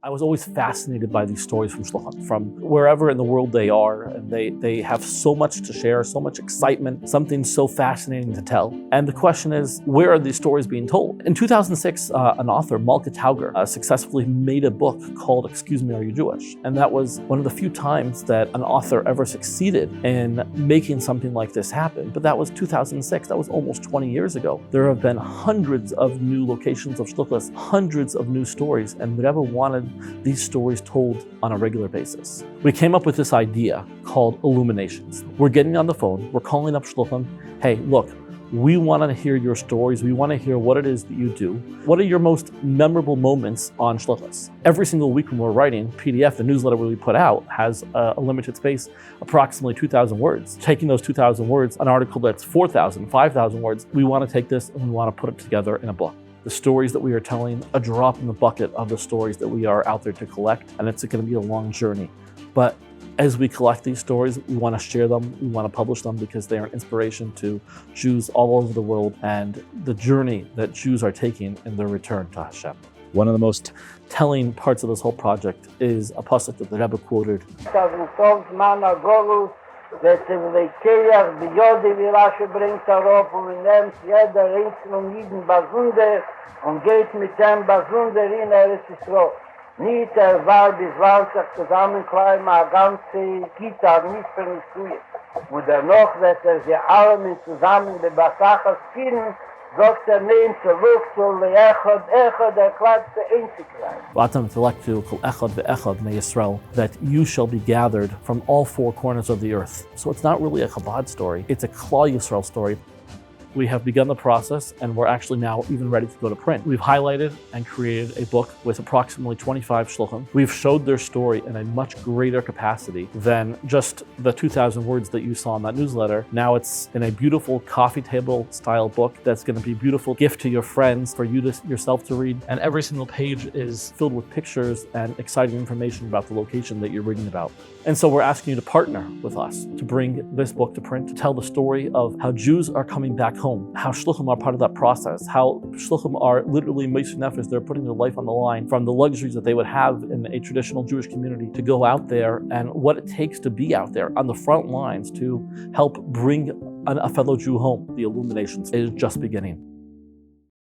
I was always fascinated by these stories from shluchim, from wherever in the world they are, and they have so much to share, so much excitement, something so fascinating to tell. And the question is, where are these stories being told? In 2006, an author, Malka Tauger, successfully made a book called Excuse Me, Are You Jewish? And that was one of the few times that an author ever succeeded in making something like this happen. But that was 2006, that was almost 20 years ago. There have been hundreds of new locations of shluchos, hundreds of new stories, and the Rebbe wanted these stories told on a regular basis. We came up with this idea called Illuminations. We're getting on the phone, we're calling up shluchim. Hey, look, we want to hear your stories. We want to hear what it is that you do. What are your most memorable moments on shluchos? Every single week when we're writing PDF, the newsletter we put out has a limited space, approximately 2,000 words. Taking those 2,000 words, an article that's 4,000, 5,000 words, we want to take this and we want to put it together in a book. The stories that we are telling, a drop in the bucket of the stories that we are out there to collect, and it's going to be a long journey. But as we collect these stories, we want to share them, we want to publish them because they are an inspiration to Jews all over the world and the journey that Jews are taking in their return to Hashem. One of the most telling parts of this whole project is a pasuk that the Rebbe quoted. Dat de keer de Jode wie Rashi bringt darauf und nimmt jeder einzelne jeden Basunde und geht mit dem Basunde in Israel. Nicht war bis 20 zusammenkleiden, eine ganze Kita nicht für mich tue. Und danach wird sie alle mit zusammen die Basachas finden, sagt nehmt zurück zu Echad, erklärt Einzigkeit. That you shall be gathered from all four corners of the earth. So it's not really a Chabad story, it's a Klal Yisrael story. We have begun the process and we're actually now even ready to go to print. We've highlighted and created a book with approximately 25 shluchim. We've showed their story in a much greater capacity than just the 2,000 words that you saw in that newsletter. Now it's in a beautiful coffee table style book that's going to be a beautiful gift to your friends, for you to yourself to read. And every single page is filled with pictures and exciting information about the location that you're reading about. And so we're asking you to partner with us to bring this book to print, to tell the story of how Jews are coming back home, how shluchim are part of that process, how shluchim are literally meisur nefesh, they're putting their life on the line from the luxuries that they would have in a traditional Jewish community to go out there, and what it takes to be out there on the front lines to help bring a fellow Jew home. The Illuminations is just beginning.